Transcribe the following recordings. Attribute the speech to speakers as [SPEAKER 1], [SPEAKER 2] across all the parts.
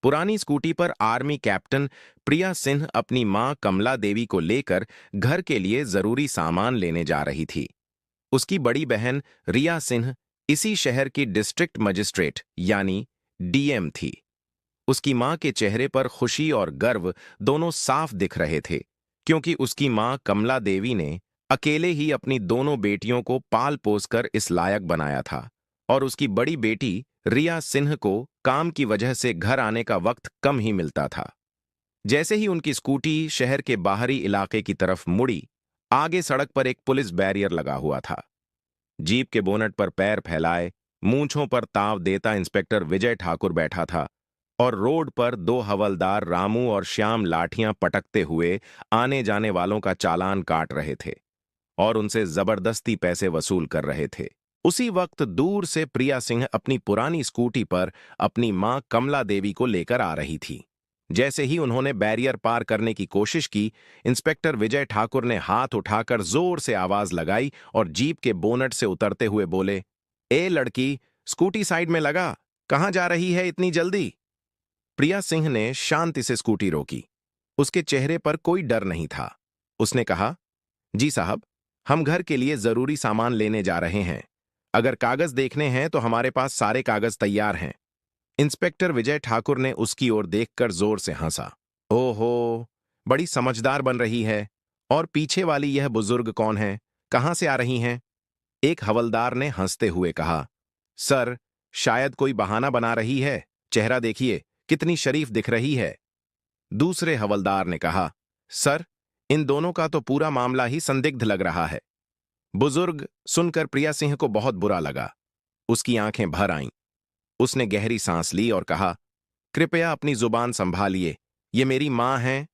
[SPEAKER 1] पुरानी स्कूटी पर army captain प्रिया सिंह अपनी मां कमला देवी को लेकर घर के लिए जरूरी सामान लेने जा रही थी। उसकी बड़ी बहन रिया सिंह इसी शहर की डिस्ट्रिक्ट मजिस्ट्रेट यानी डीएम थी। उसकी मां के चेहरे पर खुशी और गर्व दोनों साफ दिख रहे थे, क्योंकि उसकी मां कमला देवी ने अकेले ही अपनी दोनों बेटियों को पाल पोस कर इस लायक बनाया था और उसकी बड़ी बेटी रिया सिंह को काम की वजह से घर आने का वक्त कम ही मिलता था। जैसे ही उनकी स्कूटी शहर के बाहरी इलाके की तरफ मुड़ी, आगे सड़क पर एक पुलिस बैरियर लगा हुआ था। जीप के बोनट पर पैर फैलाए, मूंछों पर ताव देता इंस्पेक्टर विजय ठाकुर बैठा था और रोड पर दो हवलदार रामू और श्याम लाठियां पटकते हुए आने जाने वालों का चालान काट रहे थे और उनसे जबरदस्ती पैसे वसूल कर रहे थे। उसी वक्त दूर से प्रिया सिंह अपनी पुरानी स्कूटी पर अपनी मां कमला देवी को लेकर आ रही थी। जैसे ही उन्होंने बैरियर पार करने की कोशिश की, इंस्पेक्टर विजय ठाकुर ने हाथ उठाकर जोर से आवाज लगाई और जीप के बोनट से उतरते हुए बोले, ए लड़की, स्कूटी साइड में लगा, कहां जा रही है इतनी जल्दी? प्रिया सिंह ने शांति से स्कूटी रोकी। उसके चेहरे पर कोई डर नहीं था। उसने कहा, जी साहब, हम घर के लिए जरूरी सामान लेने जा रहे हैं। अगर कागज देखने हैं तो हमारे पास सारे कागज तैयार हैं। इंस्पेक्टर विजय ठाकुर ने उसकी ओर देखकर जोर से हंसा। ओहो, बड़ी समझदार बन रही है। और पीछे वाली यह बुजुर्ग कौन है? कहां से आ रही हैं? एक हवलदार ने हंसते हुए कहा, सर, शायद कोई बहाना बना रही है। चेहरा देखिए, कितनी शरीफ दिख रही है। दूसरे हवलदार ने कहा, सर, इन दोनों का तो पूरा मामला ही संदिग्ध लग रहा है। बुजुर्ग सुनकर प्रिया सिंह को बहुत बुरा लगा। उसकी आंखें भर आईं। उसने गहरी सांस ली और कहा, कृपया अपनी जुबान संभालिए। ये मेरी मां हैं।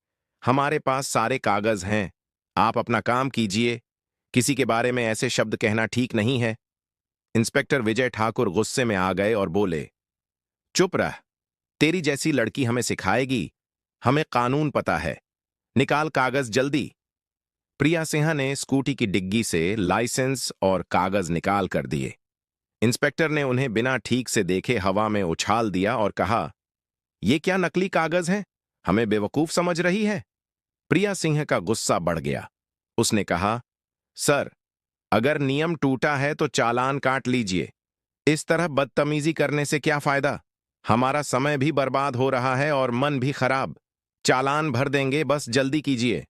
[SPEAKER 1] हमारे पास सारे कागज हैं। आप अपना काम कीजिए। किसी के बारे में ऐसे शब्द कहना ठीक नहीं है। इंस्पेक्टर विजय ठाकुर गुस्से में आ गए और बोले, चुप रह। तेरी जैसी लड़की हमें सिखाएगी? हमें कानून पता है। निकाल कागज जल्दी। प्रिया सिंह ने स्कूटी की डिग्गी से लाइसेंस और कागज निकाल कर दिए। इंस्पेक्टर ने उन्हें बिना ठीक से देखे हवा में उछाल दिया और कहा, ये क्या नकली कागज हैं? हमें बेवकूफ समझ रही है? प्रिया सिंह का गुस्सा बढ़ गया। उसने कहा, सर, अगर नियम टूटा है तो चालान काट लीजिए। इस तरह बदतमीजी करने से क्या फायदा? हमारा समय भी बर्बाद हो रहा है और मन भी खराब। चालान भर देंगे, बस जल्दी कीजिए।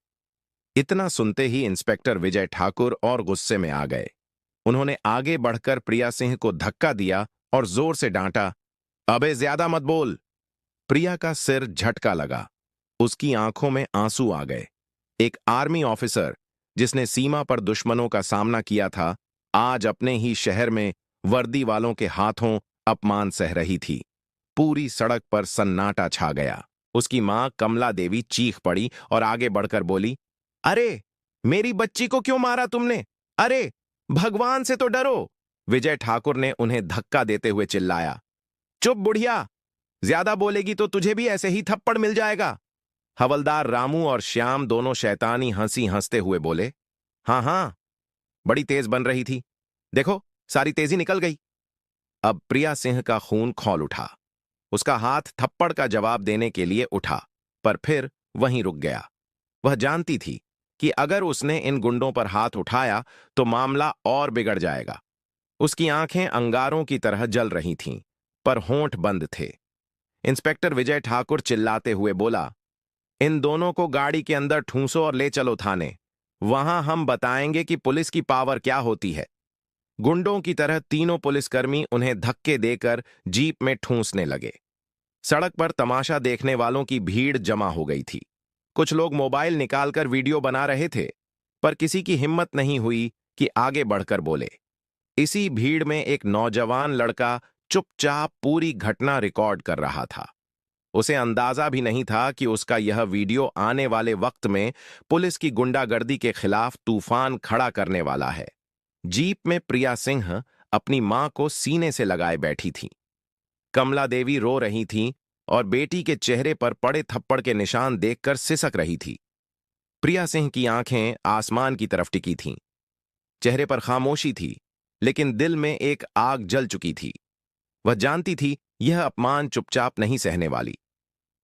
[SPEAKER 1] इतना सुनते ही इंस्पेक्टर विजय ठाकुर और गुस्से में आ गए। उन्होंने आगे बढ़कर प्रिया सिंह को धक्का दिया और जोर से डांटा, अबे ज्यादा मत बोल। प्रिया का सिर झटका लगा। उसकी आंखों में आंसू आ गए। एक आर्मी ऑफिसर जिसने सीमा पर दुश्मनों का सामना किया था, आज अपने ही शहर में वर्दी वालों के हाथों अपमान सह रही थी। पूरी सड़क पर सन्नाटा छा गया। उसकी मां कमला देवी चीख पड़ी और आगे बढ़कर बोली, अरे, मेरी बच्ची को क्यों मारा तुमने? अरे, भगवान से तो डरो। विजय ठाकुर ने उन्हें धक्का देते हुए चिल्लाया, चुप बुढ़िया, ज्यादा बोलेगी तो तुझे भी ऐसे ही थप्पड़ मिल जाएगा। हवलदार रामू और श्याम दोनों शैतानी हंसी हंसते हुए बोले, हाँ हाँ, बड़ी तेज बन रही थी, देखो सारी तेजी निकल गई। अब प्रिया सिंह का खून खौल उठा। उसका हाथ थप्पड़ का जवाब देने के लिए उठा, पर फिर वहीं रुक गया। वह जानती थी कि अगर उसने इन गुंडों पर हाथ उठाया तो मामला और बिगड़ जाएगा। उसकी आंखें अंगारों की तरह जल रही थीं, पर होंठ बंद थे। इंस्पेक्टर विजय ठाकुर चिल्लाते हुए बोला, इन दोनों को गाड़ी के अंदर ठूंसो और ले चलो थाने। वहां हम बताएंगे कि पुलिस की पावर क्या होती है। गुंडों की तरह तीनों पुलिसकर्मी उन्हें धक्के देकर जीप में ठूंसने लगे। सड़क पर तमाशा देखने वालों की भीड़ जमा हो गई थी। कुछ लोग मोबाइल निकालकर वीडियो बना रहे थे, पर किसी की हिम्मत नहीं हुई कि आगे बढ़कर बोले। इसी भीड़ में एक नौजवान लड़का चुपचाप पूरी घटना रिकॉर्ड कर रहा था। उसे अंदाजा भी नहीं था कि उसका यह वीडियो आने वाले वक्त में पुलिस की गुंडागर्दी के खिलाफ तूफान खड़ा करने वाला है। जीप में प्रिया सिंह अपनी मां को सीने से लगाए बैठी थी। कमला देवी रो रही थीं और बेटी के चेहरे पर पड़े थप्पड़ के निशान देखकर सिसक रही थी। प्रिया सिंह की आंखें आसमान की तरफ टिकी थीं। चेहरे पर खामोशी थी, लेकिन दिल में एक आग जल चुकी थी। वह जानती थी यह अपमान चुपचाप नहीं सहने वाली।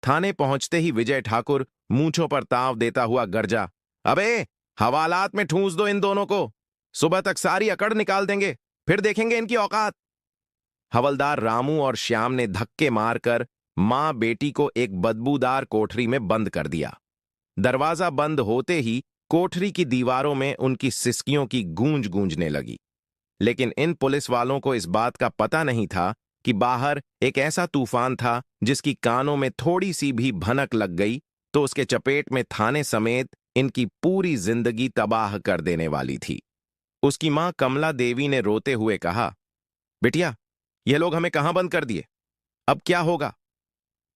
[SPEAKER 1] थाने पहुंचते ही विजय ठाकुर मूंछों पर ताव देता हुआ गरजा, अबे हवालात में ठूंस दो इन दोनों को, सुबह तक सारी अकड़ निकाल देंगे, फिर देखेंगे इनकी औकात। हवलदार रामू और श्याम ने धक्के मारकर मां बेटी को एक बदबूदार कोठरी में बंद कर दिया। दरवाजा बंद होते ही कोठरी की दीवारों में उनकी सिसकियों की गूंज गूंजने लगी। लेकिन इन पुलिस वालों को इस बात का पता नहीं था कि बाहर एक ऐसा तूफान था जिसकी कानों में थोड़ी सी भी भनक लग गई तो उसके चपेट में थाने समेत इनकी पूरी जिंदगी तबाह कर देने वाली थी। उसकी मां कमला देवी ने रोते हुए कहा, बिटिया, ये लोग हमें कहां बंद कर दिए, अब क्या होगा?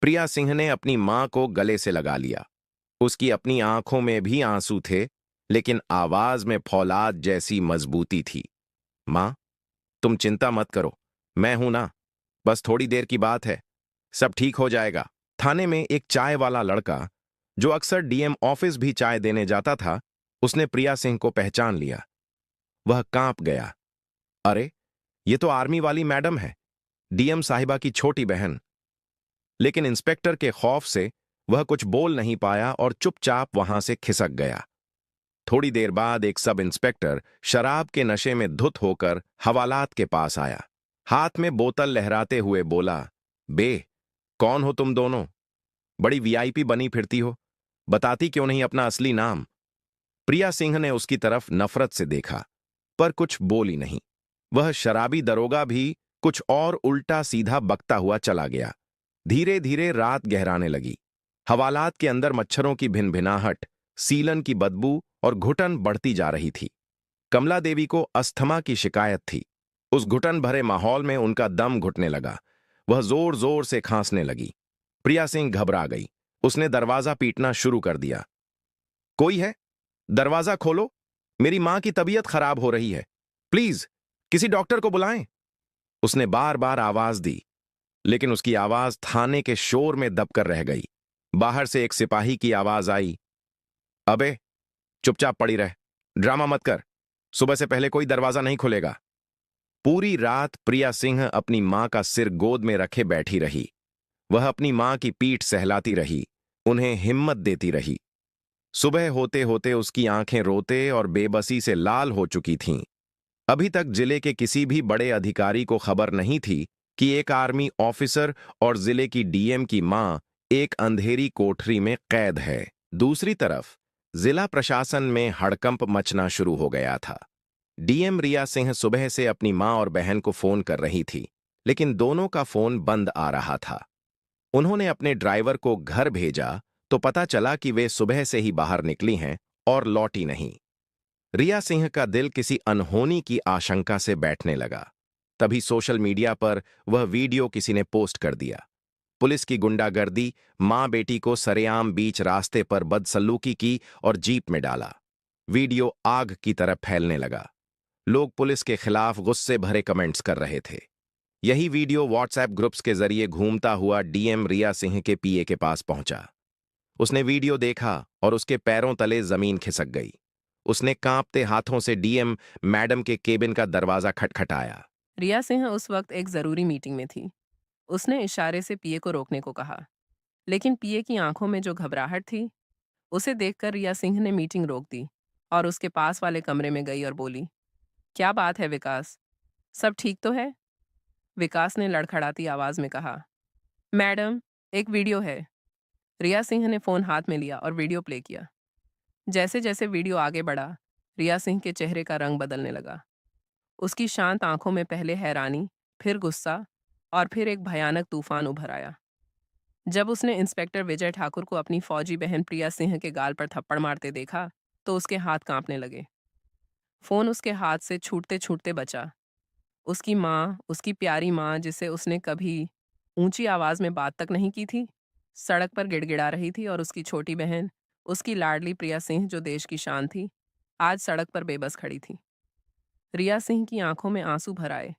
[SPEAKER 1] प्रिया सिंह ने अपनी मां को गले से लगा लिया। उसकी अपनी आंखों में भी आंसू थे, लेकिन आवाज में फौलाद जैसी मजबूती थी। मां, तुम चिंता मत करो, मैं हूं ना, बस थोड़ी देर की बात है, सब ठीक हो जाएगा। थाने में एक चाय वाला लड़का, जो अक्सर डीएम ऑफिस भी चाय देने जाता था, उसने प्रिया सिंह को पहचान लिया। वह कांप गया। अरे, ये तो आर्मी वाली मैडम है, डीएम साहिबा की छोटी बहन। लेकिन इंस्पेक्टर के खौफ से वह कुछ बोल नहीं पाया और चुपचाप वहां से खिसक गया। थोड़ी देर बाद एक सब इंस्पेक्टर शराब के नशे में धुत होकर हवालात के पास आया। हाथ में बोतल लहराते हुए बोला, बे, कौन हो तुम दोनों? बड़ी वीआईपी बनी फिरती हो, बताती क्यों नहीं अपना असली नाम? प्रिया सिंह ने उसकी तरफ नफरत से देखा, पर कुछ बोली नहीं। वह शराबी दरोगा भी कुछ और उल्टा सीधा बकता हुआ चला गया। धीरे धीरे रात गहराने लगी। हवालात के अंदर मच्छरों की भिनभिनाहट, सीलन की बदबू और घुटन बढ़ती जा रही थी। कमला देवी को अस्थमा की शिकायत थी। उस घुटन भरे माहौल में उनका दम घुटने लगा। वह जोर जोर से खांसने लगी। प्रिया सिंह घबरा गई। उसने दरवाजा पीटना शुरू कर दिया। कोई है? दरवाजा खोलो, मेरी मां की तबीयत खराब हो रही है, प्लीज किसी डॉक्टर को बुलाएं। उसने बार बार आवाज दी, लेकिन उसकी आवाज थाने के शोर में दबकर रह गई। बाहर से एक सिपाही की आवाज आई, अबे चुपचाप पड़ी रह, ड्रामा मत कर, सुबह से पहले कोई दरवाजा नहीं खुलेगा। पूरी रात प्रिया सिंह अपनी मां का सिर गोद में रखे बैठी रही। वह अपनी मां की पीठ सहलाती रही, उन्हें हिम्मत देती रही। सुबह होते होते उसकी आंखें रोते और बेबसी से लाल हो चुकी थीं। अभी तक जिले के किसी भी बड़े अधिकारी को खबर नहीं थी कि एक आर्मी ऑफिसर और जिले की डीएम की मां एक अंधेरी कोठरी में कैद है। दूसरी तरफ जिला प्रशासन में हड़कंप मचना शुरू हो गया था। डीएम रिया सिंह सुबह से अपनी मां और बहन को फोन कर रही थी, लेकिन दोनों का फोन बंद आ रहा था। उन्होंने अपने ड्राइवर को घर भेजा तो पता चला कि वे सुबह से ही बाहर निकली हैं और लौटी नहीं। रिया सिंह का दिल किसी अनहोनी की आशंका से बैठने लगा। तभी सोशल मीडिया पर वह वीडियो किसी ने पोस्ट कर दिया। पुलिस की गुंडागर्दी, मां बेटी को सरेआम बीच रास्ते पर बदसलूकी की और जीप में डाला। वीडियो आग की तरह फैलने लगा। लोग पुलिस के खिलाफ गुस्से भरे कमेंट्स कर रहे थे। यही वीडियो व्हाट्सएप ग्रुप्स के जरिए घूमता हुआ डीएम रिया सिंह के पीए के पास पहुंचा। उसने वीडियो देखा और उसके पैरों तले जमीन खिसक गई। उसने कांपते हाथों से डीएम मैडम के केबिन का दरवाजा खटखटाया।
[SPEAKER 2] रिया सिंह उस वक्त एक जरूरी मीटिंग में थी। उसने इशारे से पीए को रोकने को कहा, लेकिन पीए की आंखों में जो घबराहट थी, उसे देखकर रिया सिंह ने मीटिंग रोक दी और उसके पास वाले कमरे में गई और बोली, क्या बात है विकास, सब ठीक तो है? विकास ने लड़खड़ाती आवाज में कहा, मैडम, एक वीडियो है। रिया सिंह ने फोन हाथ में लिया और वीडियो प्ले किया। जैसे जैसे वीडियो आगे बढ़ा, रिया सिंह के चेहरे का रंग बदलने लगा। उसकी शांत आंखों में पहले हैरानी, फिर गुस्सा और फिर एक भयानक तूफान उभर आया। जब उसने इंस्पेक्टर विजय ठाकुर को अपनी फौजी बहन प्रिया सिंह के गाल पर थप्पड़ मारते देखा, तो उसके हाथ कांपने लगे। फोन उसके हाथ से छूटते छूटते बचा। उसकी माँ, उसकी प्यारी माँ, जिसे उसने कभी ऊंची आवाज में बात तक नहीं की थी, सड़क पर गिड़गिड़ा रही थी और उसकी छोटी बहन, उसकी लाडली प्रिया सिंह, जो देश की शान थी, आज सड़क पर बेबस खड़ी थी। रिया सिंह की आंखों में आंसू भर आए,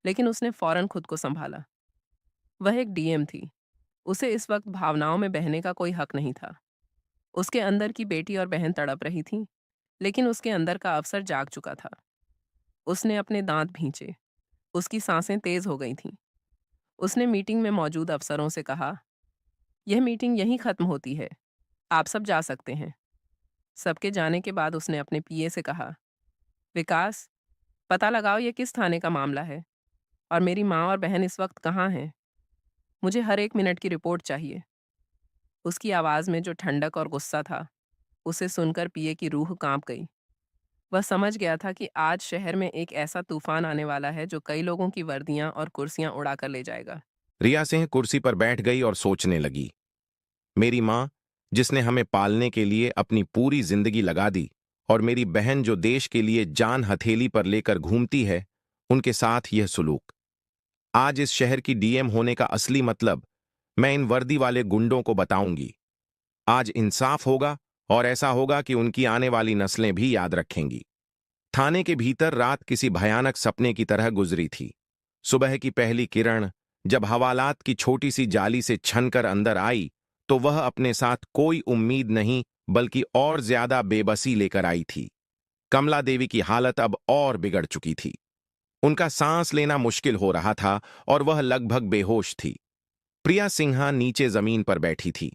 [SPEAKER 2] लेकिन उसने फौरन खुद को संभाला। वह एक डीएम थी। उसे इस वक्त भावनाओं में बहने का कोई हक नहीं था। उसके अंदर की बेटी और बहन तड़प रही थीं, लेकिन उसके अंदर का अफसर जाग चुका था। उसने अपने दांत भींचे। उसकी सांसें तेज हो गई थीं। उसने मीटिंग में मौजूद अफसरों से कहा, यह मीटिंग यहीं खत्म होती है, आप सब जा सकते हैं। सबके जाने के बाद उसने अपने पीए से कहा, विकास, पता लगाओ ये किस थाने का मामला है और मेरी माँ और बहन इस वक्त कहाँ हैं। मुझे हर 1 मिनट की रिपोर्ट चाहिए। उसकी आवाज़ में जो ठंडक और गुस्सा था, उसे सुनकर पीए की रूह कांप गई। वह समझ गया था कि आज शहर में एक ऐसा तूफान आने वाला है जो कई लोगों की वर्दियां और कुर्सियां उड़ा कर ले जाएगा।
[SPEAKER 1] रिया सिंह कुर्सी पर बैठ गई और सोचने लगी। मेरी माँ, जिसने हमें पालने के लिए अपनी पूरी जिंदगी लगा दी, और मेरी बहन जो देश के लिए जान हथेली पर लेकर घूमती है, उनके साथ यह सुलूक। आज इस शहर की डीएम होने का असली मतलब मैं इन वर्दी वाले गुंडों को बताऊंगी। आज इंसाफ होगा, और ऐसा होगा कि उनकी आने वाली नस्लें भी याद रखेंगी। थाने के भीतर रात किसी भयानक सपने की तरह गुजरी थी। सुबह की पहली किरण जब हवालात की छोटी सी जाली से छनकर अंदर आई, तो वह अपने साथ कोई उम्मीद नहीं बल्कि और ज्यादा बेबसी लेकर आई थी। कमला देवी की हालत अब और बिगड़ चुकी थी। उनका सांस लेना मुश्किल हो रहा था और वह लगभग बेहोश थी। प्रिया सिन्हा नीचे जमीन पर बैठी थी।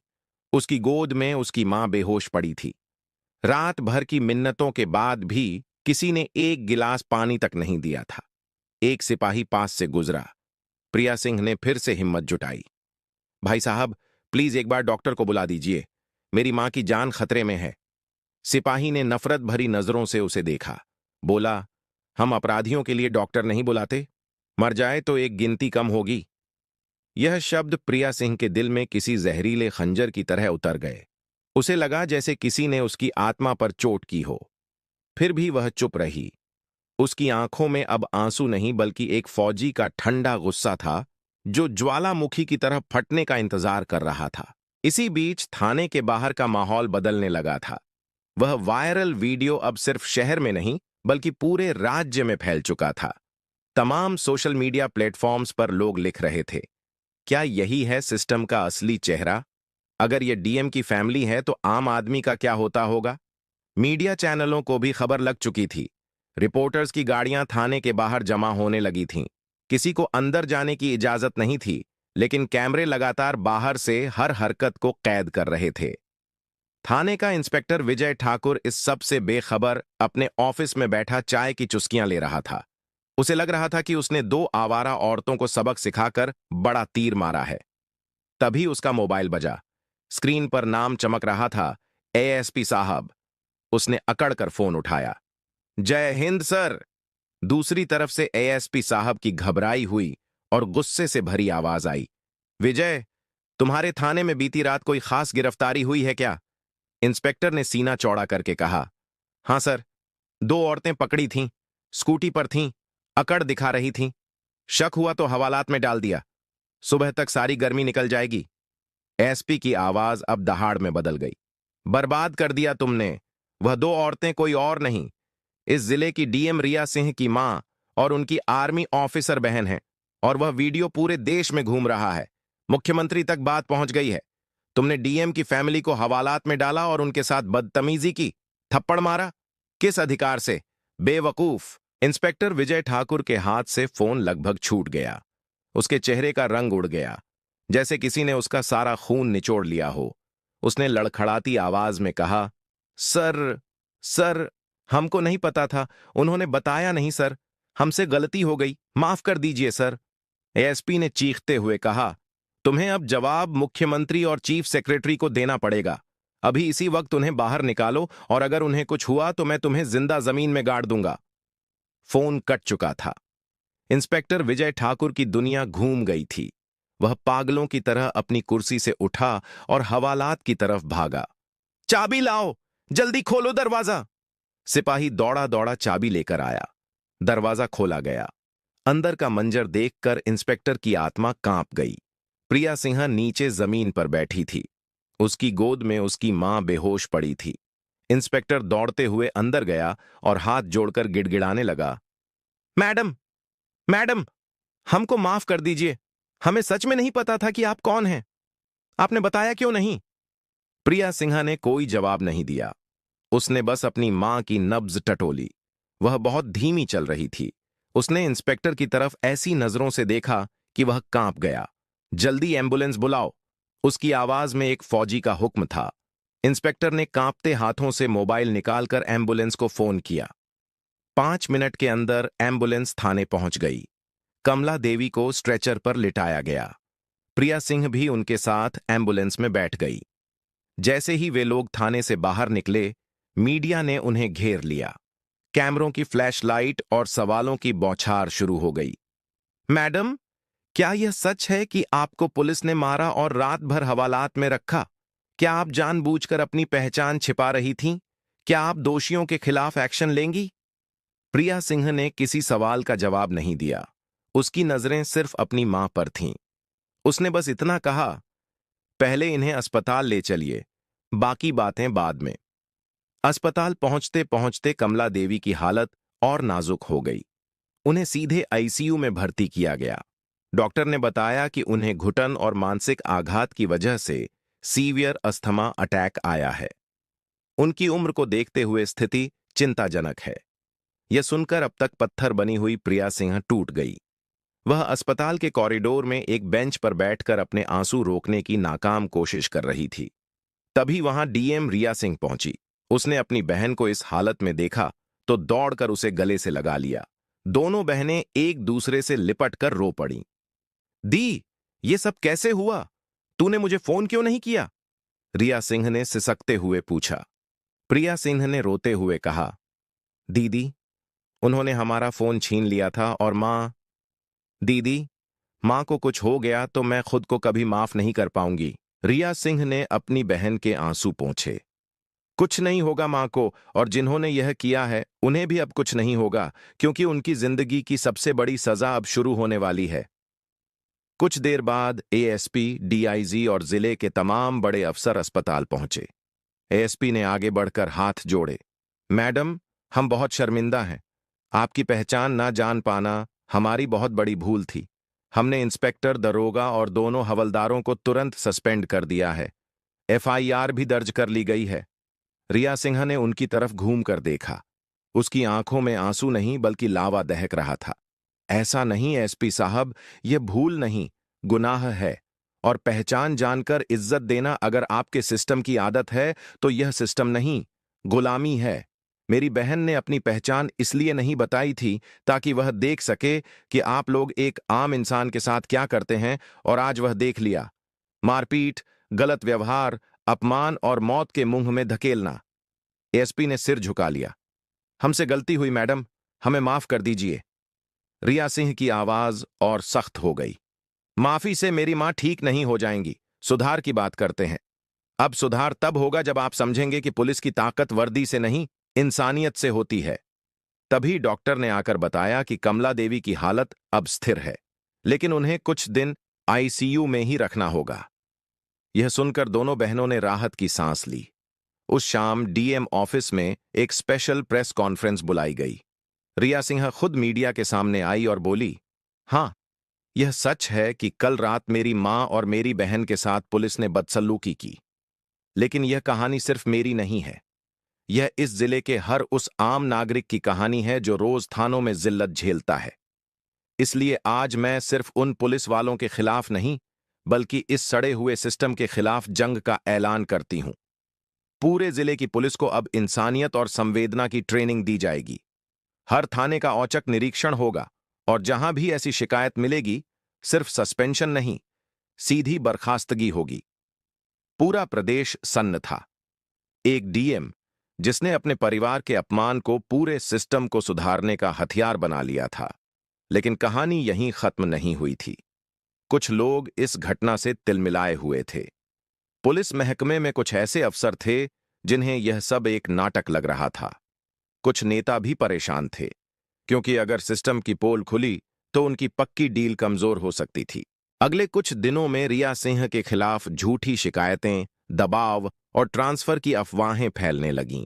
[SPEAKER 1] उसकी गोद में उसकी मां बेहोश पड़ी थी। रात भर की मिन्नतों के बाद भी किसी ने एक गिलास पानी तक नहीं दिया था। एक सिपाही पास से गुजरा। प्रिया सिंह ने फिर से हिम्मत जुटाई। भाई साहब, प्लीज एक बार डॉक्टर को बुला दीजिए, मेरी मां की जान खतरे में है। सिपाही ने नफरत भरी नजरों से उसे देखा। बोला, हम अपराधियों के लिए डॉक्टर नहीं बुलाते, मर जाए तो एक गिनती कम होगी। यह शब्द प्रिया सिंह के दिल में किसी जहरीले खंजर की तरह उतर गए। उसे लगा जैसे किसी ने उसकी आत्मा पर चोट की हो। फिर भी वह चुप रही। उसकी आंखों में अब आंसू नहीं बल्कि एक फौजी का ठंडा गुस्सा था जो ज्वालामुखी की तरह फटने का इंतजार कर रहा था। इसी बीच थाने के बाहर का माहौल बदलने लगा था। वह वायरल वीडियो अब सिर्फ शहर में नहीं बल्कि पूरे राज्य में फैल चुका था। तमाम सोशल मीडिया प्लेटफॉर्म्स पर लोग लिख रहे थे, क्या यही है सिस्टम का असली चेहरा? अगर यह डीएम की फैमिली है तो आम आदमी का क्या होता होगा? मीडिया चैनलों को भी खबर लग चुकी थी। रिपोर्टर्स की गाड़ियां थाने के बाहर जमा होने लगी थीं। किसी को अंदर जाने की इजाजत नहीं थी, लेकिन कैमरे लगातार बाहर से हर हरकत को कैद कर रहे थे। थाने का इंस्पेक्टर विजय ठाकुर इस सब से बेखबर अपने ऑफिस में बैठा चाय की चुस्कियां ले रहा था। उसे लग रहा था कि उसने 2 आवारा औरतों को सबक सिखाकर बड़ा तीर मारा है। तभी उसका मोबाइल बजा। स्क्रीन पर नाम चमक रहा था, एएसपी साहब। उसने अकड़ कर फोन उठाया। जय हिंद सर। दूसरी तरफ से एएसपी साहब की घबराई हुई और गुस्से से भरी आवाज आई। विजय, तुम्हारे थाने में बीती रात कोई खास गिरफ्तारी हुई है क्या? इंस्पेक्टर ने सीना चौड़ा करके कहा। हां सर, 2 औरतें पकड़ी थीं, स्कूटी पर थीं, अकड़ दिखा रही थीं। शक हुआ तो हवालात में डाल दिया। सुबह तक सारी गर्मी निकल जाएगी। एसपी की आवाज अब दहाड़ में बदल गई। बर्बाद कर दिया तुमने। वह 2 औरतें कोई और नहीं, इस जिले की डीएम रिया सिंह की मां और उनकी आर्मी ऑफिसर बहन है, और वह वीडियो पूरे देश में घूम रहा है। मुख्यमंत्री तक बात पहुंच गई है। तुमने डीएम की फैमिली को हवालात में डाला और उनके साथ बदतमीजी की, थप्पड़ मारा। किस अधिकार से? बेवकूफ। इंस्पेक्टर विजय ठाकुर के हाथ से फोन लगभग छूट गया। उसके चेहरे का रंग उड़ गया, जैसे किसी ने उसका सारा खून निचोड़ लिया हो। उसने लड़खड़ाती आवाज में कहा, सर, सर, हमको नहीं पता था, उन्होंने बताया नहीं सर, हमसे गलती हो गई, माफ कर दीजिए सर। एएसपी ने चीखते हुए कहा, तुम्हें अब जवाब मुख्यमंत्री और चीफ सेक्रेटरी को देना पड़ेगा। अभी इसी वक्त उन्हें बाहर निकालो, और अगर उन्हें कुछ हुआ तो मैं तुम्हें जिंदा जमीन में गाड़ दूंगा। फोन कट चुका था। इंस्पेक्टर विजय ठाकुर की दुनिया घूम गई थी। वह पागलों की तरह अपनी कुर्सी से उठा और हवालात की तरफ भागा। चाबी लाओ, जल्दी खोलो दरवाजा। सिपाही दौड़ा दौड़ा चाबी लेकर आया। दरवाजा खोला गया। अंदर का मंजर देखकर इंस्पेक्टर की आत्मा कांप गई। प्रिया सिन्हा नीचे जमीन पर बैठी थी। उसकी गोद में उसकी मां बेहोश पड़ी थी। इंस्पेक्टर दौड़ते हुए अंदर गया और हाथ जोड़कर गिड़गिड़ाने लगा, मैडम, मैडम, हमको माफ कर दीजिए। हमें सच में नहीं पता था कि आप कौन हैं। आपने बताया क्यों नहीं? प्रिया सिन्हा ने कोई जवाब नहीं दिया। उसने बस अपनी मां की नब्ज टटोली। वह बहुत धीमी चल रही थी। उसने इंस्पेक्टर की तरफ ऐसी नजरों से देखा कि वह कांप गया। जल्दी एम्बुलेंस बुलाओ। उसकी आवाज में एक फौजी का हुक्म था। इंस्पेक्टर ने कांपते हाथों से मोबाइल निकालकर एम्बुलेंस को फोन किया। 5 मिनट के अंदर एम्बुलेंस थाने पहुंच गई। कमला देवी को स्ट्रेचर पर लिटाया गया। प्रिया सिंह भी उनके साथ एम्बुलेंस में बैठ गई। जैसे ही वे लोग थाने से बाहर निकले, मीडिया ने उन्हें घेर लिया। कैमरों की फ्लैशलाइट और सवालों की बौछार शुरू हो गई। मैडम, क्या यह सच है कि आपको पुलिस ने मारा और रात भर हवालात में रखा? क्या आप जानबूझकर अपनी पहचान छिपा रही थीं? क्या आप दोषियों के खिलाफ एक्शन लेंगी? प्रिया सिंह ने किसी सवाल का जवाब नहीं दिया। उसकी नजरें सिर्फ अपनी मां पर थीं। उसने बस इतना कहा, पहले इन्हें अस्पताल ले चलिए, बाकी बातें बाद में। अस्पताल पहुंचते पहुंचते कमला देवी की हालत और नाजुक हो गई। उन्हें सीधे आईसीयू में भर्ती किया गया। डॉक्टर ने बताया कि उन्हें घुटन और मानसिक आघात की वजह से सीवियर अस्थमा अटैक आया है। उनकी उम्र को देखते हुए स्थिति चिंताजनक है। यह सुनकर अब तक पत्थर बनी हुई प्रिया सिंह टूट गई। वह अस्पताल के कॉरिडोर में एक बेंच पर बैठकर अपने आंसू रोकने की नाकाम कोशिश कर रही थी। तभी वहां डीएम रिया सिंह पहुंची। उसने अपनी बहन को इस हालत में देखा तो दौड़कर उसे गले से लगा लिया। दोनों बहनें एक दूसरे से लिपट कर रो पड़ीं। दी, ये सब कैसे हुआ? तूने मुझे फोन क्यों नहीं किया? रिया सिंह ने सिसकते हुए पूछा। प्रिया सिंह ने रोते हुए कहा, दीदी, उन्होंने हमारा फोन छीन लिया था और दीदी, मां को कुछ हो गया तो मैं खुद को कभी माफ नहीं कर पाऊंगी। रिया सिंह ने अपनी बहन के आंसू पोंछे। कुछ नहीं होगा मां को, और जिन्होंने यह किया है उन्हें भी अब कुछ नहीं होगा, क्योंकि उनकी जिंदगी की सबसे बड़ी सजा अब शुरू होने वाली है। कुछ देर बाद एएसपी, डीआईजी और जिले के तमाम बड़े अफसर अस्पताल पहुंचे। एएसपी ने आगे बढ़कर हाथ जोड़े। मैडम, हम बहुत शर्मिंदा हैं। आपकी पहचान ना जान पाना हमारी बहुत बड़ी भूल थी। हमने इंस्पेक्टर, दरोगा और दोनों हवलदारों को तुरंत सस्पेंड कर दिया है। एफआईआर भी दर्ज कर ली गई है। रिया सिंह ने उनकी तरफ घूम कर देखा। उसकी आंखों में आंसू नहीं बल्कि लावा दहक रहा था। ऐसा नहीं एसपी साहब, यह भूल नहीं, गुनाह है। और पहचान जानकर इज्जत देना अगर आपके सिस्टम की आदत है तो यह सिस्टम नहीं, गुलामी है। मेरी बहन ने अपनी पहचान इसलिए नहीं बताई थी ताकि वह देख सके कि आप लोग एक आम इंसान के साथ क्या करते हैं, और आज वह देख लिया। मारपीट, गलत व्यवहार, अपमान और मौत के मुंह में धकेलना। एसपी ने सिर झुका लिया। हमसे गलती हुई मैडम, हमें माफ कर दीजिए। रिया सिंह की आवाज और सख्त हो गई। माफी से मेरी मां ठीक नहीं हो जाएंगी। सुधार की बात करते हैं। अब सुधार तब होगा जब आप समझेंगे कि पुलिस की ताकत वर्दी से नहीं, इंसानियत से होती है। तभी डॉक्टर ने आकर बताया कि कमला देवी की हालत अब स्थिर है, लेकिन उन्हें कुछ दिन आईसीयू में ही रखना होगा। यह सुनकर दोनों बहनों ने राहत की सांस ली। उस शाम डीएम ऑफिस में एक स्पेशल प्रेस कॉन्फ्रेंस बुलाई गई। रिया सिंह खुद मीडिया के सामने आई और बोली, हाँ, यह सच है कि कल रात मेरी मां और मेरी बहन के साथ पुलिस ने बदसलूकी की। लेकिन यह कहानी सिर्फ मेरी नहीं है। यह इस जिले के हर उस आम नागरिक की कहानी है जो रोज थानों में जिल्लत झेलता है। इसलिए आज मैं सिर्फ उन पुलिस वालों के खिलाफ नहीं, बल्कि इस सड़े हुए सिस्टम के खिलाफ जंग का ऐलान करती हूं। पूरे जिले की पुलिस को अब इंसानियत और संवेदना की ट्रेनिंग दी जाएगी। हर थाने का औचक निरीक्षण होगा, और जहां भी ऐसी शिकायत मिलेगी, सिर्फ सस्पेंशन नहीं, सीधी बर्खास्तगी होगी। पूरा प्रदेश सन्न था। एक डीएम जिसने अपने परिवार के अपमान को पूरे सिस्टम को सुधारने का हथियार बना लिया था। लेकिन कहानी यहीं खत्म नहीं हुई थी। कुछ लोग इस घटना से तिलमिलाए हुए थे। पुलिस महकमे में कुछ ऐसे अफसर थे जिन्हें यह सब एक नाटक लग रहा था। कुछ नेता भी परेशान थे, क्योंकि अगर सिस्टम की पोल खुली तो उनकी पक्की डील कमजोर हो सकती थी। अगले कुछ दिनों में रिया सिंह के खिलाफ झूठी शिकायतें, दबाव और ट्रांसफर की अफवाहें फैलने लगीं।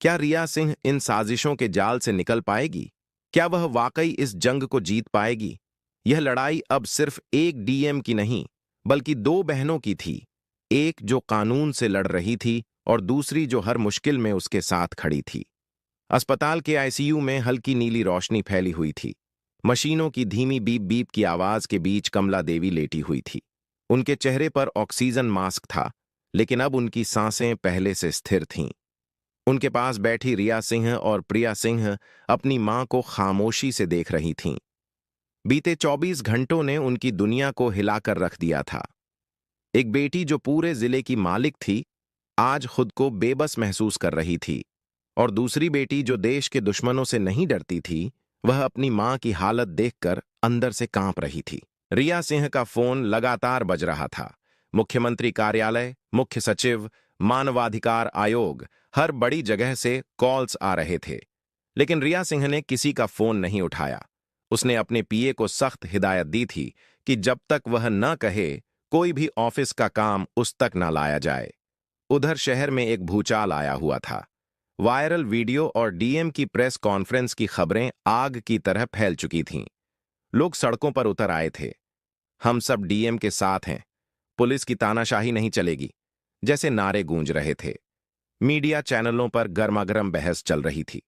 [SPEAKER 1] क्या रिया सिंह इन साजिशों के जाल से निकल पाएगी? क्या वह वाकई इस जंग को जीत पाएगी? यह लड़ाई अब सिर्फ एक डीएम की नहीं, बल्कि दो बहनों की थी। एक जो कानून से लड़ रही थी और दूसरी जो हर मुश्किल में उसके साथ खड़ी थी। अस्पताल के आईसीयू में हल्की नीली रोशनी फैली हुई थी। मशीनों की धीमी बीप बीप की आवाज के बीच कमला देवी लेटी हुई थी। उनके चेहरे पर ऑक्सीजन मास्क था, लेकिन अब उनकी सांसें पहले से स्थिर थीं। उनके पास बैठी रिया सिंह और प्रिया सिंह अपनी मां को खामोशी से देख रही थीं। बीते 24 घंटों ने उनकी दुनिया को हिलाकर रख दिया था। एक बेटी जो पूरे जिले की मालिक थी, आज खुद को बेबस महसूस कर रही थी, और दूसरी बेटी जो देश के दुश्मनों से नहीं डरती थी, वह अपनी मां की हालत देखकर अंदर से कांप रही थी। रिया सिंह का फोन लगातार बज रहा था। मुख्यमंत्री कार्यालय, मुख्य सचिव, मानवाधिकार आयोग, हर बड़ी जगह से कॉल्स आ रहे थे, लेकिन रिया सिंह ने किसी का फोन नहीं उठाया। उसने अपने पीए को सख्त हिदायत दी थी कि जब तक वह न कहे, कोई भी ऑफिस का काम उस तक न लाया जाए। उधर शहर में एक भूचाल आया हुआ था। वायरल वीडियो और डीएम की प्रेस कॉन्फ्रेंस की खबरें आग की तरह फैल चुकी थीं। लोग सड़कों पर उतर आए थे। हम सब डीएम के साथ हैं, पुलिस की तानाशाही नहीं चलेगी, जैसे नारे गूंज रहे थे। मीडिया चैनलों पर गर्मागर्म बहस चल रही थी।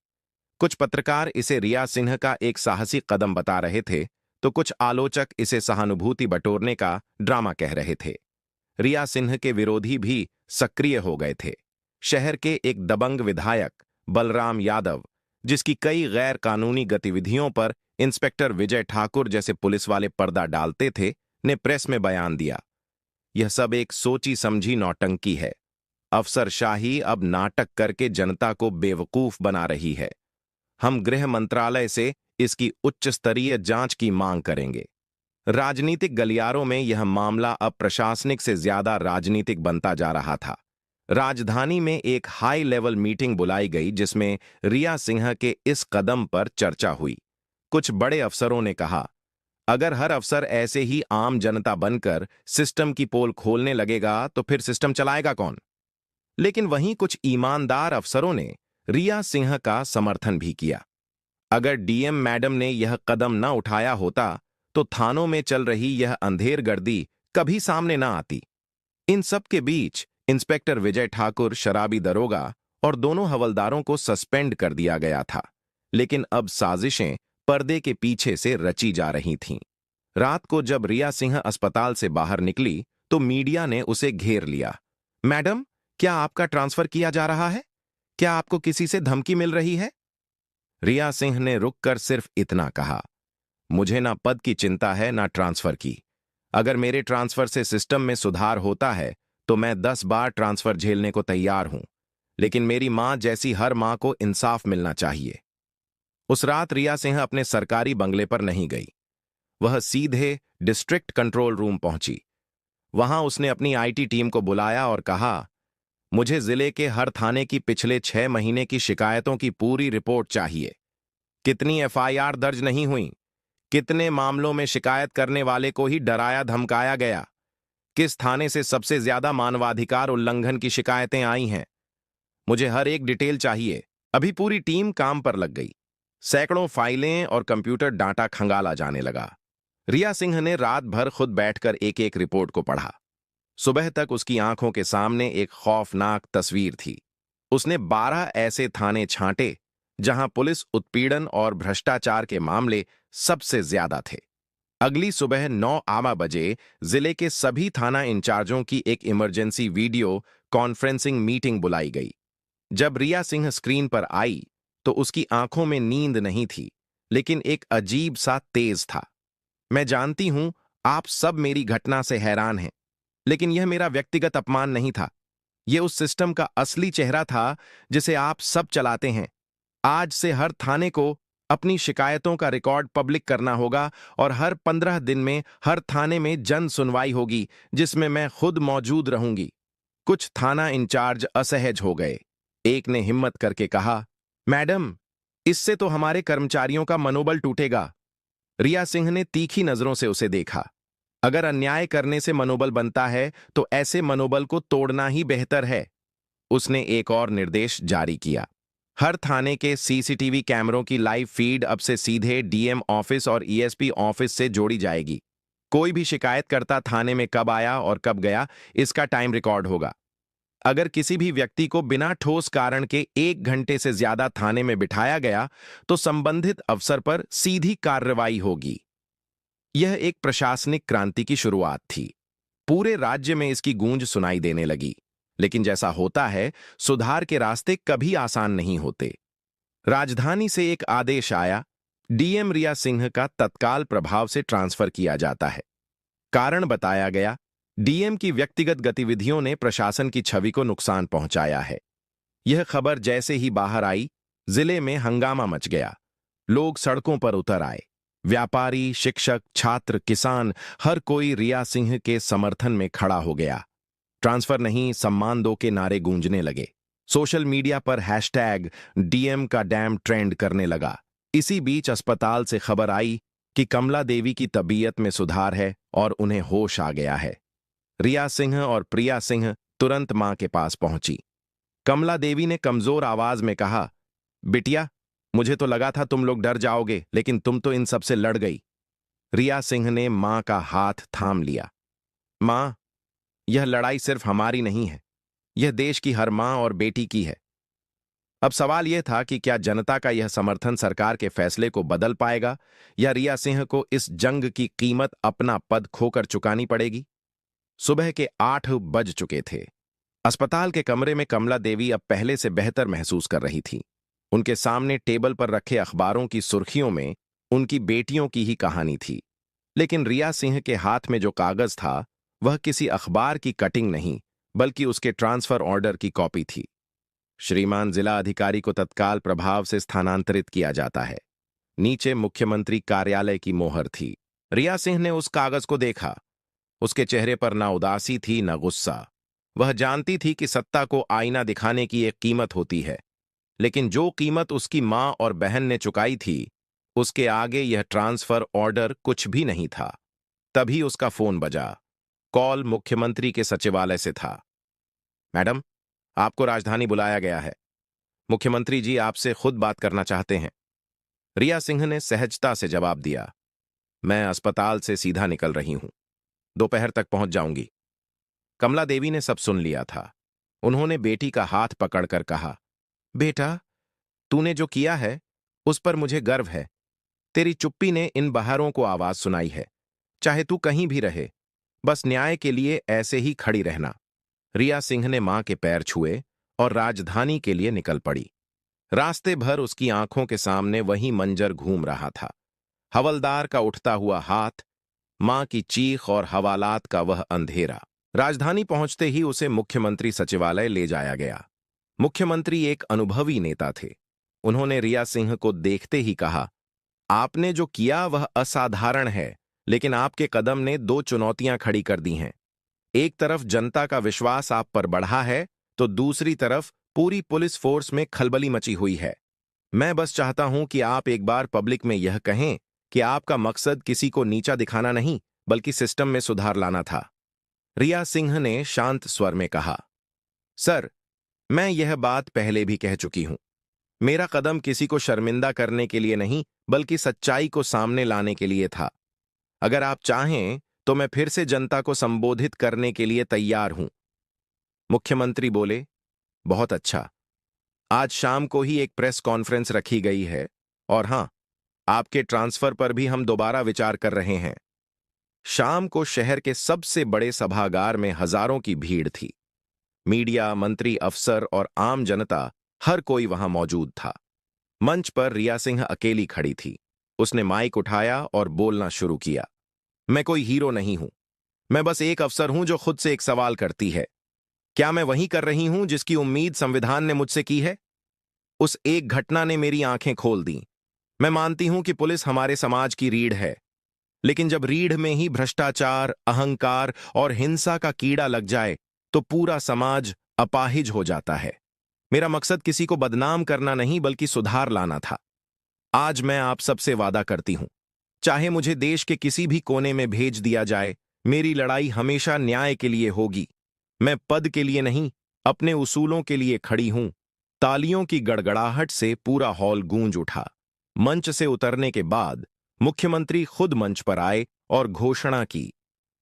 [SPEAKER 1] कुछ पत्रकार इसे रिया सिंह का एक साहसी कदम बता रहे थे, तो कुछ आलोचक इसे सहानुभूति बटोरने का ड्रामा कह रहे थे। रिया सिंह के विरोधी भी सक्रिय हो गए थे। शहर के एक दबंग विधायक बलराम यादव, जिसकी कई गैर कानूनी गतिविधियों पर इंस्पेक्टर विजय ठाकुर जैसे पुलिस वाले पर्दा डालते थे, ने प्रेस में बयान दिया, यह सब एक सोची समझी नौटंकी है। अफसरशाही अब नाटक करके जनता को बेवकूफ बना रही है। हम गृह मंत्रालय से इसकी उच्च स्तरीय जांच की मांग करेंगे। राजनीतिक गलियारों में यह मामला अब प्रशासनिक से ज्यादा राजनीतिक बनता जा रहा था। राजधानी में एक हाई लेवल मीटिंग बुलाई गई, जिसमें रिया सिंह के इस कदम पर चर्चा हुई। कुछ बड़े अफसरों ने कहा, अगर हर अफसर ऐसे ही आम जनता बनकर सिस्टम की पोल खोलने लगेगा तो फिर सिस्टम चलाएगा कौन? लेकिन वहीं कुछ ईमानदार अफसरों ने रिया सिंह का समर्थन भी किया। अगर डीएम मैडम ने यह कदम न उठाया होता तो थानों में चल रही यह अंधेरगर्दी कभी सामने न आती। इन सब के बीच इंस्पेक्टर विजय ठाकुर, शराबी दरोगा और दोनों हवलदारों को सस्पेंड कर दिया गया था। लेकिन अब साजिशें पर्दे के पीछे से रची जा रही थीं। रात को जब रिया सिंह अस्पताल से बाहर निकली तो मीडिया ने उसे घेर लिया। मैडम, क्या आपका ट्रांसफर किया जा रहा है? क्या आपको किसी से धमकी मिल रही है? रिया सिंह ने रुककर सिर्फ इतना कहा, मुझे ना पद की चिंता है ना ट्रांसफर की। अगर मेरे ट्रांसफर से सिस्टम में सुधार होता है तो मैं 10 बार ट्रांसफर झेलने को तैयार हूं, लेकिन मेरी मां जैसी हर मां को इंसाफ मिलना चाहिए। उस रात रिया सिंह अपने सरकारी बंगले पर नहीं गई। वह सीधे डिस्ट्रिक्ट कंट्रोल रूम पहुंची। वहां उसने अपनी आईटी टीम को बुलाया और कहा, मुझे जिले के हर थाने की पिछले 6 महीने की शिकायतों की पूरी रिपोर्ट चाहिए। कितनी एफआईआर दर्ज नहीं हुई, कितने मामलों में शिकायत करने वाले को ही डराया धमकाया गया, किस थाने से सबसे ज्यादा मानवाधिकार उल्लंघन की शिकायतें आई हैं। मुझे हर एक डिटेल चाहिए। अभी पूरी टीम काम पर लग गई। सैकड़ों फाइलें और कंप्यूटर डाटा खंगाला जाने लगा। रिया सिंह ने रात भर खुद बैठकर एक एक रिपोर्ट को पढ़ा। सुबह तक उसकी आंखों के सामने एक खौफनाक तस्वीर थी। उसने 12 ऐसे थाने छांटे जहां पुलिस उत्पीड़न और भ्रष्टाचार के मामले सबसे ज्यादा थे। अगली सुबह 9 बजे जिले के सभी थाना इंचार्जों की एक इमरजेंसी वीडियो कॉन्फ्रेंसिंग मीटिंग बुलाई गई। जब रिया सिंह स्क्रीन पर आई तो उसकी आंखों में नींद नहीं थी, लेकिन एक अजीब सा तेज था। मैं जानती हूं आप सब मेरी घटना से हैरान हैं, लेकिन यह मेरा व्यक्तिगत अपमान नहीं था। यह उस सिस्टम का असली चेहरा था जिसे आप सब चलाते हैं। आज से हर थाने को अपनी शिकायतों का रिकॉर्ड पब्लिक करना होगा और हर 15 दिन में हर थाने में जन सुनवाई होगी, जिसमें मैं खुद मौजूद रहूंगी। कुछ थाना इंचार्ज असहज हो गए। एक ने हिम्मत करके कहा, मैडम, इससे तो हमारे कर्मचारियों का मनोबल टूटेगा। रिया सिंह ने तीखी नजरों से उसे देखा। अगर अन्याय करने से मनोबल बनता है तो ऐसे मनोबल को तोड़ना ही बेहतर है। उसने एक और निर्देश जारी किया, हर थाने के सीसीटीवी कैमरों की लाइव फीड अब से सीधे डीएम ऑफिस और ईएसपी ऑफिस से जोड़ी जाएगी। कोई भी शिकायतकर्ता थाने में कब आया और कब गया, इसका टाइम रिकॉर्ड होगा। अगर किसी भी व्यक्ति को बिना ठोस कारण के 1 घंटे से ज्यादा थाने में बिठाया गया तो संबंधित अफसर पर सीधी कार्रवाई होगी। यह एक प्रशासनिक क्रांति की शुरुआत थी। पूरे राज्य में इसकी गूंज सुनाई देने लगी। लेकिन जैसा होता है, सुधार के रास्ते कभी आसान नहीं होते। राजधानी से एक आदेश आया, डीएम रिया सिंह का तत्काल प्रभाव से ट्रांसफर किया जाता है। कारण बताया गया, डीएम की व्यक्तिगत गतिविधियों ने प्रशासन की छवि को नुकसान पहुंचाया है। यह खबर जैसे ही बाहर आई, जिले में हंगामा मच गया। लोग सड़कों पर उतर आए। व्यापारी, शिक्षक, छात्र, किसान, हर कोई रिया सिंह के समर्थन में खड़ा हो गया। ट्रांसफर नहीं, सम्मान दो के नारे गूंजने लगे। सोशल मीडिया पर हैशटैग डीएम का डैम ट्रेंड करने लगा। इसी बीच अस्पताल से खबर आई कि कमला देवी की तबीयत में सुधार है और उन्हें होश आ गया है। रिया सिंह और प्रिया सिंह तुरंत मां के पास पहुंची। कमला देवी ने कमजोर आवाज में कहा, बिटिया, मुझे तो लगा था तुम लोग डर जाओगे, लेकिन तुम तो इन सब से लड़ गई। रिया सिंह ने मां का हाथ थाम लिया। मां, यह लड़ाई सिर्फ हमारी नहीं है, यह देश की हर मां और बेटी की है। अब सवाल यह था कि क्या जनता का यह समर्थन सरकार के फैसले को बदल पाएगा, या रिया सिंह को इस जंग की कीमत अपना पद खोकर चुकानी पड़ेगी। सुबह के 8 बज चुके थे। अस्पताल के कमरे में कमला देवी अब पहले से बेहतर महसूस कर रही थी। उनके सामने टेबल पर रखे अखबारों की सुर्खियों में उनकी बेटियों की ही कहानी थी। लेकिन रिया सिंह के हाथ में जो कागज था, वह किसी अखबार की कटिंग नहीं, बल्कि उसके ट्रांसफर ऑर्डर की कॉपी थी। श्रीमान जिला अधिकारी को तत्काल प्रभाव से स्थानांतरित किया जाता है। नीचे मुख्यमंत्री कार्यालय की मोहर थी। रिया सिंह ने उस कागज को देखा। उसके चेहरे पर ना उदासी थी, ना गुस्सा। वह जानती थी कि सत्ता को आईना दिखाने की एक कीमत होती है, लेकिन जो कीमत उसकी मां और बहन ने चुकाई थी, उसके आगे यह ट्रांसफर ऑर्डर कुछ भी नहीं था। तभी उसका फोन बजा। कॉल मुख्यमंत्री के सचिवालय से था। मैडम, आपको राजधानी बुलाया गया है। मुख्यमंत्री जी आपसे खुद बात करना चाहते हैं। रिया सिंह ने सहजता से जवाब दिया, मैं अस्पताल से सीधा निकल रही हूं, दोपहर तक पहुंच जाऊंगी। कमला देवी ने सब सुन लिया था। उन्होंने बेटी का हाथ पकड़कर कहा, बेटा, तूने जो किया है उस पर मुझे गर्व है। तेरी चुप्पी ने इन बहारों को आवाज सुनाई है। चाहे तू कहीं भी रहे, बस न्याय के लिए ऐसे ही खड़ी रहना। रिया सिंह ने मां के पैर छुए और राजधानी के लिए निकल पड़ी। रास्ते भर उसकी आंखों के सामने वही मंजर घूम रहा था। हवलदार का उठता हुआ हाथ, मां की चीख और हवालात का वह अंधेरा। राजधानी पहुंचते ही उसे मुख्यमंत्री सचिवालय ले जाया गया। मुख्यमंत्री एक अनुभवी नेता थे। उन्होंने रिया सिंह को देखते ही कहा, आपने जो किया वह असाधारण है, लेकिन आपके कदम ने 2 चुनौतियां खड़ी कर दी हैं। एक तरफ जनता का विश्वास आप पर बढ़ा है, तो दूसरी तरफ पूरी पुलिस फोर्स में खलबली मची हुई है। मैं बस चाहता हूं कि आप एक बार पब्लिक में यह कहें कि आपका मकसद किसी को नीचा दिखाना नहीं, बल्कि सिस्टम में सुधार लाना था। रिया सिंह ने शांत स्वर में कहा, सर, मैं यह बात पहले भी कह चुकी हूं। मेरा कदम किसी को शर्मिंदा करने के लिए नहीं, बल्कि सच्चाई को सामने लाने के लिए था। अगर आप चाहें तो मैं फिर से जनता को संबोधित करने के लिए तैयार हूं। मुख्यमंत्री बोले, बहुत अच्छा। आज शाम को ही एक प्रेस कॉन्फ्रेंस रखी गई है, और हां, आपके ट्रांसफर पर भी हम दोबारा विचार कर रहे हैं। शाम को शहर के सबसे बड़े सभागार में हजारों की भीड़ थी। मीडिया, मंत्री, अफसर और आम जनता, हर कोई वहां मौजूद था। मंच पर रिया सिंह अकेली खड़ी थी। उसने माइक उठाया और बोलना शुरू किया। मैं कोई हीरो नहीं हूं। मैं बस एक अफसर हूं जो खुद से एक सवाल करती है, क्या मैं वही कर रही हूं जिसकी उम्मीद संविधान ने मुझसे की है? उस एक घटना ने मेरी आंखें खोल दी। मैं मानती हूं कि पुलिस हमारे समाज की रीढ़ है, लेकिन जब रीढ़ में ही भ्रष्टाचार, अहंकार और हिंसा का कीड़ा लग जाए, तो पूरा समाज अपाहिज हो जाता है। मेरा मकसद किसी को बदनाम करना नहीं, बल्कि सुधार लाना था। आज मैं आप सबसे वादा करती हूं, चाहे मुझे देश के किसी भी कोने में भेज दिया जाए, मेरी लड़ाई हमेशा न्याय के लिए होगी। मैं पद के लिए नहीं, अपने उसूलों के लिए खड़ी हूं। तालियों की गड़गड़ाहट से पूरा हॉल गूंज उठा। मंच से उतरने के बाद मुख्यमंत्री खुद मंच पर आए और घोषणा की,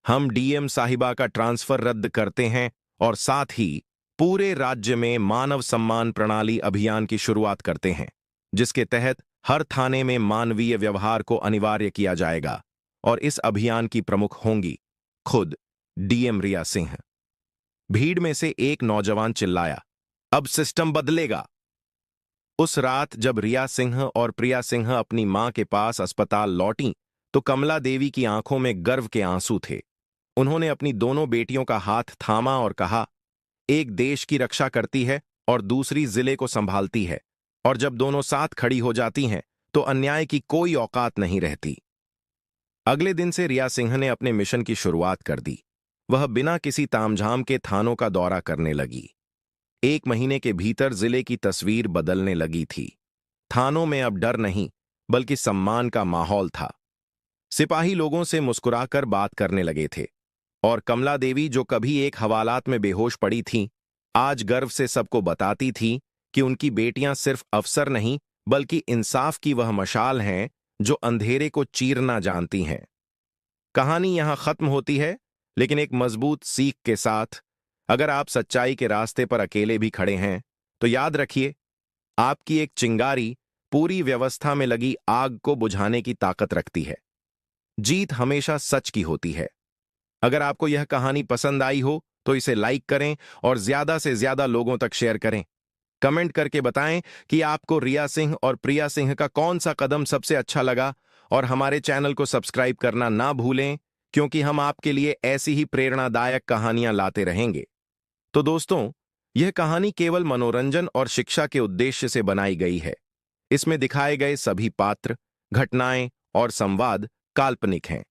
[SPEAKER 1] हम डीएम साहिबा का ट्रांसफर रद्द करते हैं और साथ ही पूरे राज्य में मानव सम्मान प्रणाली अभियान की शुरुआत करते हैं, जिसके तहत हर थाने में मानवीय व्यवहार को अनिवार्य किया जाएगा। और इस अभियान की प्रमुख होंगी खुद डीएम रिया सिंह। भीड़ में से एक नौजवान चिल्लाया, अब सिस्टम बदलेगा। उस रात जब रिया सिंह और प्रिया सिंह अपनी मां के पास अस्पताल लौटीं, तो कमला देवी की आंखों में गर्व के आंसू थे। उन्होंने अपनी दोनों बेटियों का हाथ थामा और कहा, एक देश की रक्षा करती है और दूसरी जिले को संभालती है, और जब दोनों साथ खड़ी हो जाती हैं तो अन्याय की कोई औकात नहीं रहती। अगले दिन से रिया सिंह ने अपने मिशन की शुरुआत कर दी। वह बिना किसी तामझाम के थानों का दौरा करने लगी। 1 महीने के भीतर जिले की तस्वीर बदलने लगी थी। थानों में अब डर नहीं, बल्कि सम्मान का माहौल था। सिपाही लोगों से मुस्कुराकर बात करने लगे थे, और कमला देवी, जो कभी एक हवालात में बेहोश पड़ी थीं, आज गर्व से सबको बताती थी कि उनकी बेटियां सिर्फ अफसर नहीं, बल्कि इंसाफ की वह मशाल हैं जो अंधेरे को चीरना जानती हैं। कहानी यहां खत्म होती है, लेकिन एक मजबूत सीख के साथ। अगर आप सच्चाई के रास्ते पर अकेले भी खड़े हैं, तो याद रखिए, आपकी एक चिंगारी पूरी व्यवस्था में लगी आग को बुझाने की ताकत रखती है। जीत हमेशा सच की होती है। अगर आपको यह कहानी पसंद आई हो तो इसे लाइक करें और ज्यादा से ज्यादा लोगों तक शेयर करें। कमेंट करके बताएं कि आपको रिया सिंह और प्रिया सिंह का कौन सा कदम सबसे अच्छा लगा, और हमारे चैनल को सब्सक्राइब करना ना भूलें, क्योंकि हम आपके लिए ऐसी ही प्रेरणादायक कहानियां लाते रहेंगे। तो दोस्तों, यह कहानी केवल मनोरंजन और शिक्षा के उद्देश्य से बनाई गई है। इसमें दिखाए गए सभी पात्र, घटनाएं और संवाद काल्पनिक हैं।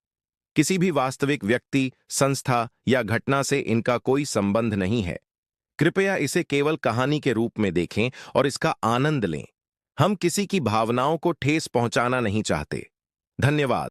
[SPEAKER 1] किसी भी वास्तविक व्यक्ति, संस्था या घटना से इनका कोई संबंध नहीं है। कृपया इसे केवल कहानी के रूप में देखें और इसका आनंद लें। हम किसी की भावनाओं को ठेस पहुंचाना नहीं चाहते। धन्यवाद।